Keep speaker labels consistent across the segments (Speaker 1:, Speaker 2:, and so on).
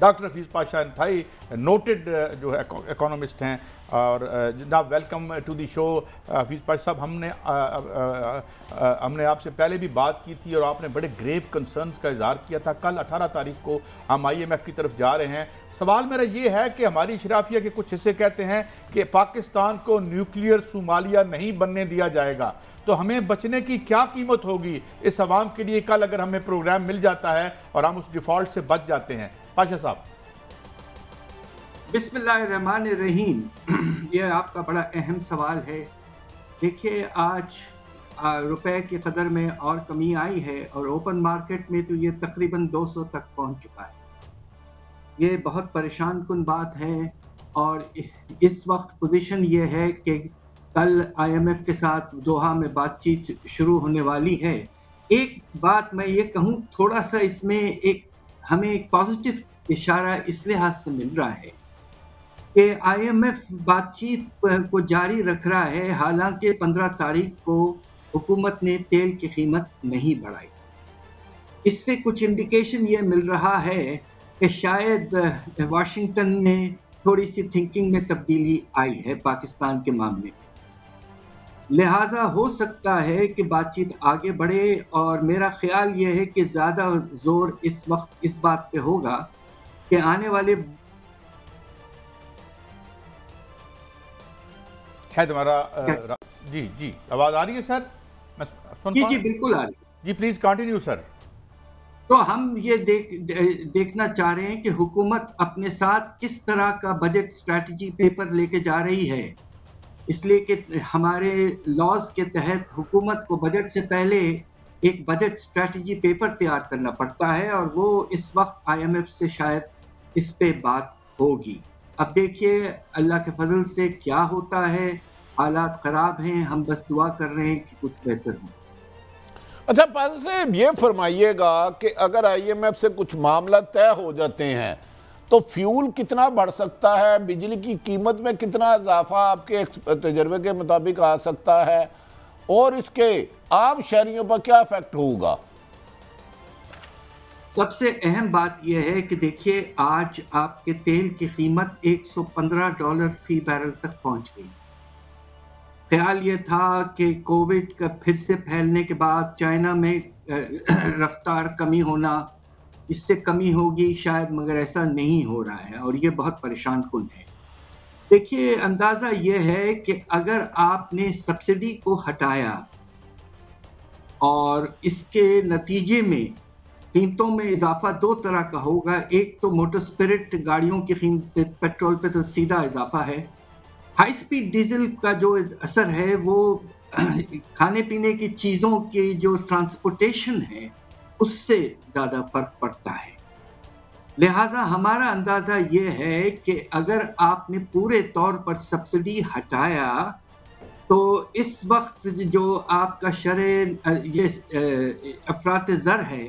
Speaker 1: Doctor Hafeez Pasha انتہائی noted جو ہے اکانومسٹ ہیں، اور جناب ویلکم ٹو دی شو حفیظ پاشا صاحب. ہم نے آپ سے پہلے بھی بات کی تھی اور آپ نے بڑے گریو کنسرنز کا اظہار کیا تھا. کل 18 تاریخ کو ہم IMF کی طرف جا رہے ہیں. سوال میرا یہ ہے کہ ہماری اشرافیہ کے کچھ حصے کہتے ہیں کہ پاکستان کو نیوکلیئر صومالیہ نہیں بننے دیا جائے گا، تو ہمیں بچنے کی کیا قیمت ہوگی اس عوام کے لیے کل اگر ہمیں پروگرام مل جاتا ہے اور ہم اس ڈیفالٹ سے بچ جاتے ہیں؟ پاشا صاحب.
Speaker 2: بسم اللہ الرحمن الرحیم. یہ آپ کا بڑا اہم سوال ہے. دیکھیے آج روپے کی قدر میں اور کمی آئی ہے اور اوپن مارکیٹ میں تو یہ تقریباً 200 تک پہنچ چکا ہے. یہ بہت پریشان کن بات ہے، اور اس وقت پوزیشن یہ ہے کہ کل IMF کے ساتھ دوحہ میں بات چیت شروع ہونے والی ہے. ایک بات میں یہ کہوں، تھوڑا سا اس میں ہمیں ایک پازیٹیو اشارہ اس لحاظ سے مل رہا ہے کہ IMF بات چیت کو جاری رکھ رہا ہے، حالانکہ 15 تاریخ کو حکومت نے تیل کی قیمت نہیں بڑھائی. اس سے کچھ انڈیکیشن یہ مل رہا ہے کہ شاید واشنگٹن میں تھوڑی سی تھنکنگ میں تبدیلی آئی ہے پاکستان کے معاملے میں. لہٰذا ہو سکتا ہے کہ بات چیت آگے بڑھے، اور میرا خیال یہ ہے کہ زیادہ زور اس وقت اس بات پہ ہوگا کہ آنے والے
Speaker 1: ہمارا جی آواز آ رہی ہے سر؟ میں سن
Speaker 2: جی بالکل آ رہی ہے.
Speaker 1: جی پلیز کنٹینیو سر.
Speaker 2: تو ہم یہ دیکھنا چاہ رہے ہیں کہ حکومت اپنے ساتھ کس طرح کا بجٹ اسٹریٹجی پیپر لے کے جا رہی ہے. اس لیے کہ ہمارے لاز کے تحت حکومت کو بجٹ سے پہلے ایک بجٹ اسٹریٹجی پیپر تیار کرنا پڑتا ہے، اور وہ اس وقت IMF سے شاید اس پہ بات ہوگی. اب دیکھیے اللہ کے فضل سے کیا ہوتا ہے. حالات خراب ہیں، ہم بس دعا کر رہے ہیں کہ کچھ بہتر ہو.
Speaker 3: اچھا پاسا صاحب یہ فرمائیے گا کہ اگر IMF سے کچھ معاملہ طے ہو جاتے ہیں تو فیول کتنا بڑھ سکتا ہے، بجلی کی قیمت میں کتنا اضافہ آپ کے تجربے کے مطابق آ سکتا ہے، اور اس کے عام شہریوں پر کیا افیکٹ ہوگا؟
Speaker 2: سب سے اہم بات یہ ہے کہ دیکھیے آج آپ کے تیل کی قیمت $115 فی بیرل تک پہنچ گئی. خیال یہ تھا کہ کووڈ کا پھر سے پھیلنے کے بعد چائنا میں رفتار کمی ہونا، اس سے کمی ہوگی شاید، مگر ایسا نہیں ہو رہا ہے، اور یہ بہت پریشان کن ہے. دیکھیے اندازہ یہ ہے کہ اگر آپ نے سبسڈی کو ہٹایا اور اس کے نتیجے میں قیمتوں میں اضافہ دو طرح کا ہوگا. ایک تو موٹر اسپرٹ گاڑیوں کی قیمت، پیٹرول پہ تو سیدھا اضافہ ہے. ہائی سپیڈ ڈیزل کا جو اثر ہے وہ کھانے پینے کی چیزوں کی جو ٹرانسپورٹیشن ہے اس سے زیادہ فرق پڑتا ہے. لہٰذا ہمارا اندازہ یہ ہے کہ اگر آپ نے پورے طور پر سبسڈی ہٹایا تو اس وقت جو آپ کا شرح یہ افراط زر ہے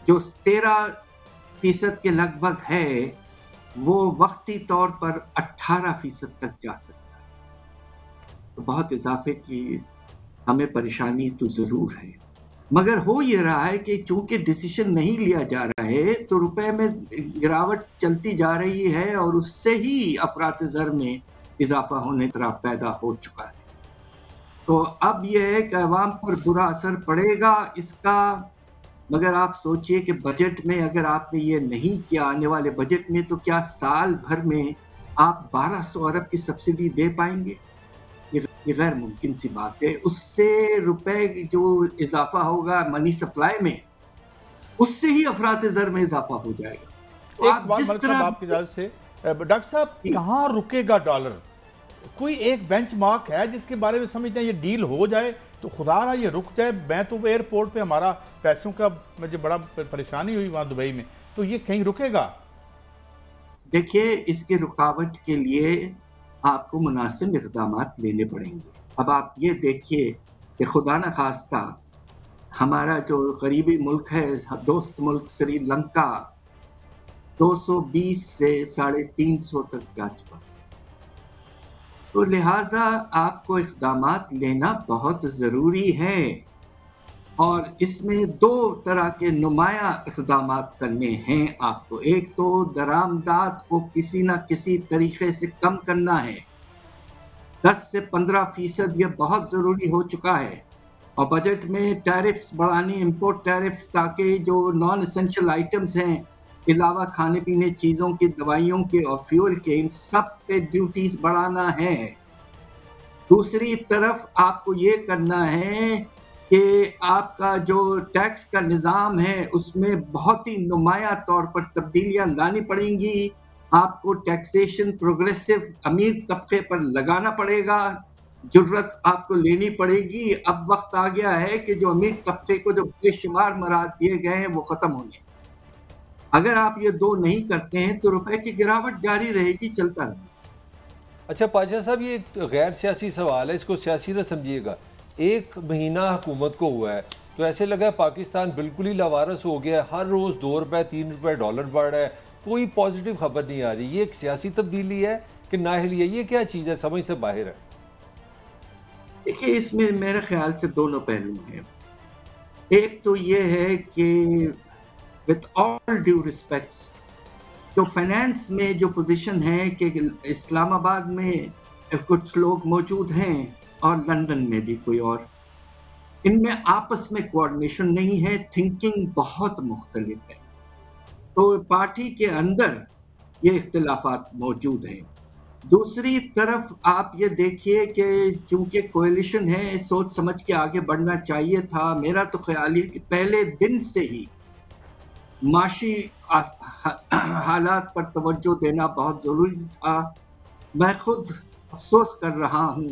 Speaker 2: جو 13% کے لگ بھگ ہے، وہ وقتی طور پر 18% تک جا سکتا ہے. تو بہت اضافے کی ہمیں پریشانی تو ضرور ہے، مگر ہو یہ رہا ہے کہ چونکہ ڈیسیشن نہیں لیا جا رہا ہے تو روپے میں گراوٹ چلتی جا رہی ہے، اور اس سے ہی افراط زر میں اضافہ ہونے طرح پیدا ہو چکا ہے. تو اب یہ ہے کہ عوام پر برا اثر پڑے گا اس کا. مگر آپ سوچئے کہ بجٹ میں اگر آپ نے یہ نہیں کیا، آنے والے بجٹ میں، تو کیا سال بھر میں آپ 1200 ارب کی سبسڈی دے پائیں گے؟ یہ غیر ممکن سی بات ہے. اس سے روپے جو اضافہ ہوگا منی سپلائی میں، اس سے ہی افراط زر میں اضافہ ہو جائے گا.
Speaker 1: ایک سوال ملک صاحب آپ کی اجازت سے، ڈاکٹر صاحب کہاں رکے گا ڈالر؟ کوئی ایک بینچ مارک ہے جس کے بارے میں سمجھتے ہیں یہ ڈیل ہو جائے تو خدا رہا یہ رک جائے؟ میں تو ایئرپورٹ پہ ہمارا پیسوں کا مجھے بڑا پریشانی ہوئی وہاں دبئی میں، تو یہ کہیں رکے گا؟
Speaker 2: دیکھیے اس کے رکاوٹ کے لیے آپ کو مناسب اقدامات لینے پڑیں گے. اب آپ یہ دیکھیے کہ خدا نخواستہ ہمارا جو قریبی ملک ہے، دوست ملک سری لنکا 220 سے 350 تک جا چکا. تو لہٰذا آپ کو اقدامات لینا بہت ضروری ہے. اور اس میں دو طرح کے نمایاں اقدامات کرنے ہیں آپ کو. ایک تو درآمدات کو کسی نہ کسی طریقے سے کم کرنا ہے. 10 سے 15% یہ بہت ضروری ہو چکا ہے. اور بجٹ میں ٹیرفز بڑھانی، امپورٹ ٹیرفز، تاکہ جو نان اسینشل آئٹمز ہیں علاوہ کھانے پینے چیزوں کی، دوائیوں کے اور فیول کے، ان سب پہ ڈیوٹیز بڑھانا ہے. دوسری طرف آپ کو یہ کرنا ہے کہ آپ کا جو ٹیکس کا نظام ہے اس میں بہت ہی نمایاں طور پر تبدیلیاں لانی پڑیں گی. آپ کو ٹیکسیشن پروگریسو امیر طبقے پر لگانا پڑے گا، جرت آپ کو لینی پڑے گی. اب وقت آ گیا ہے کہ جو امیر طبقے کو جو بے شمار مراد دیے گئے ہیں وہ ختم ہوں گے. اگر آپ یہ دو نہیں کرتے ہیں تو روپے کی گراوٹ جاری رہے گی، چلتا رہے گا.
Speaker 4: اچھا پاشا صاحب، یہ ایک غیر سیاسی سوال ہے، اس کو سیاسی نہ سمجھیے گا. 1 مہینہ حکومت کو ہوا ہے تو ایسے لگا ہے پاکستان بالکل ہی لاوارث ہو گیا ہے. ہر روز 2 روپے 3 روپے ڈالر بڑھ رہا ہے، کوئی پازیٹیو خبر نہیں آ رہی. یہ ایک سیاسی تبدیلی ہے کہ نااہلی ہے؟ یہ کیا چیز ہے، سمجھ سے باہر ہے.
Speaker 2: دیکھیے اس میں میرے خیال سے دونوں پہلو ہیں. ایک تو یہ ہے کہ with all due respects جو فائنانس میں جو پوزیشن ہے کہ اسلام آباد میں کچھ لوگ موجود ہیں اور لندن میں بھی کوئی اور، ان میں آپس میں کوآرڈینیشن نہیں ہے، تھنکنگ بہت مختلف ہے. تو پارٹی کے اندر یہ اختلافات موجود ہیں. دوسری طرف آپ یہ دیکھیے کہ چونکہ کوئلیشن ہے، سوچ سمجھ کے آگے بڑھنا چاہیے تھا. میرا تو خیال ہے کہ پہلے دن سے ہی معاشی حالات پر توجہ دینا بہت ضروری تھا. میں خود افسوس کر رہا ہوں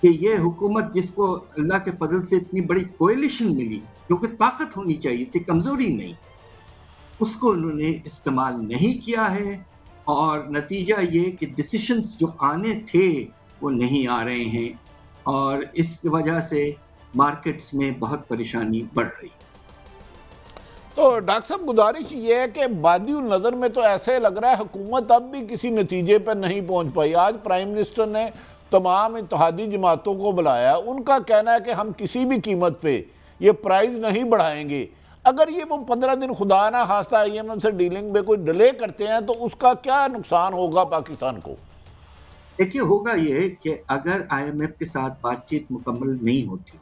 Speaker 2: کہ یہ حکومت جس کو اللہ کے فضل سے اتنی بڑی کوئلیشن ملی، جو کہ طاقت ہونی چاہیے تھی، کمزوری نہیں، اس کو انہوں نے استعمال نہیں کیا ہے. اور نتیجہ یہ کہ ڈیسیشنز جو آنے تھے وہ نہیں آ رہے ہیں، اور اس وجہ سے مارکیٹس میں بہت پریشانی بڑھ رہی ہے.
Speaker 3: تو ڈاکٹر صاحب گزارش یہ ہے کہ بادی النظر میں تو ایسے لگ رہا ہے حکومت اب بھی کسی نتیجے پر نہیں پہنچ پائی. آج پرائم منسٹر نے تمام اتحادی جماعتوں کو بلایا، ان کا کہنا ہے کہ ہم کسی بھی قیمت پہ یہ پرائز نہیں بڑھائیں گے. اگر یہ وہ 15 دن خدا نہ خواستہ آئی ایم ایف سے ڈیلنگ میں کوئی ڈیلے کرتے ہیں تو اس کا کیا نقصان ہوگا پاکستان کو؟
Speaker 2: دیکھیے ہوگا یہ کہ اگر آئی ایم ایف کے ساتھ بات چیت مکمل نہیں ہوتی،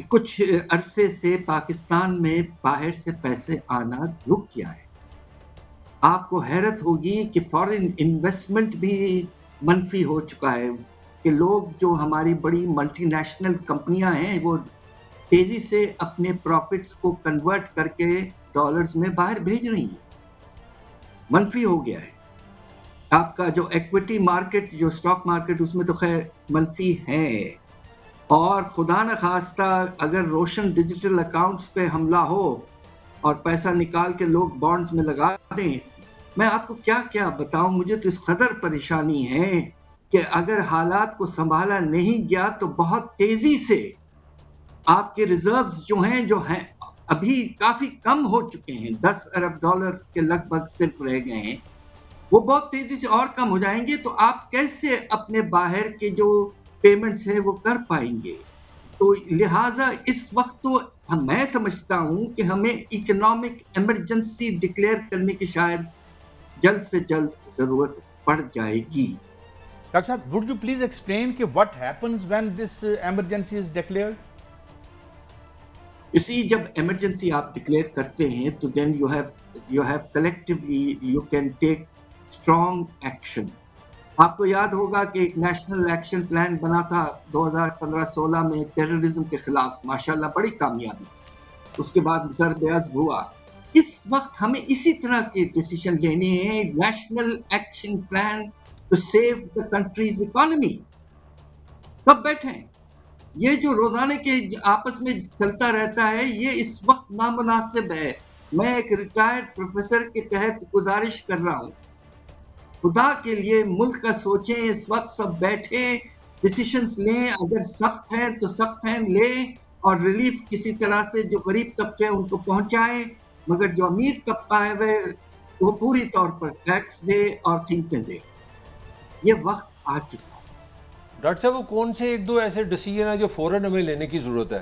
Speaker 2: کچھ عرصے سے پاکستان میں باہر سے پیسے آنا رک گیا ہے. آپ کو حیرت ہوگی کہ فارن انویسٹمنٹ بھی منفی ہو چکا ہے، کہ لوگ جو ہماری بڑی ملٹی نیشنل کمپنیاں ہیں وہ تیزی سے اپنے پروفٹس کو کنورٹ کر کے ڈالرز میں باہر بھیج رہی ہیں. منفی ہو گیا ہے. آپ کا جو ایکویٹی مارکیٹ، جو سٹاک مارکیٹ، اس میں تو خیر منفی ہے. اور خدا نہ خواستہ اگر روشن ڈیجیٹل اکاؤنٹس پہ حملہ ہو اور پیسہ نکال کے لوگ بانڈز میں لگا دیں، میں آپ کو کیا کیا بتاؤں. مجھے تو اس قدر پریشانی ہے کہ اگر حالات کو سنبھالا نہیں گیا تو بہت تیزی سے آپ کے ریزروز جو ہیں ابھی کافی کم ہو چکے ہیں، 10 ارب ڈالر کے لگ بھگ صرف رہ گئے ہیں، وہ بہت تیزی سے اور کم ہو جائیں گے. تو آپ کیسے اپنے باہر کے جو پیمنٹس ہیں وہ کر پائیں گے؟ تو لہٰذا اس وقت تو میں سمجھتا ہوں کہ ہمیں اکنامک ایمرجنسی ڈکلیئر کرنے کی شاید جلد سے جلد ضرورت پڑ جائے گی.
Speaker 1: ڈاکٹر صاحب would you please explain کہ what happens when this emergency is declared؟
Speaker 2: اسی جب ایمرجنسی آپ ڈکلیئر کرتے ہیں تو then you have collectively you can take strong action. آپ کو یاد ہوگا کہ ایک نیشنل ایکشن پلان بنا تھا 2015-16 میں ٹیررزم کے خلاف، ماشاءاللہ بڑی کامیابی. اس کے بعد ضرب عضب ہوا. اس وقت ہمیں اسی طرح کے ڈیسیشن لینے ہیں، national action plan to save the country's economy. کب بیٹھیں؟ یہ جو روزانے کے آپس میں چلتا رہتا ہے یہ اس وقت نامناسب ہے. میں ایک ریٹائرڈ پروفیسر کے تحت گزارش کر رہا ہوں، خدا کے لیے ملک کا سوچیں. اس وقت سب بیٹھیں، ڈیسیشنز لیں، اگر سخت ہیں تو سخت ہیں لیں، اور ریلیف کسی طرح سے جو غریب طبقے ان کو پہنچائیں، مگر جو امیر طبقہ ہے وہ پوری طور پر ٹیکس دے اور قیمتیں دے. یہ وقت آ چکا ہے.
Speaker 4: ڈاکٹر صاحب وہ کون سے 1-2 ایسے ڈیسیجن ہیں جو فوراً ہمیں لینے کی ضرورت ہے؟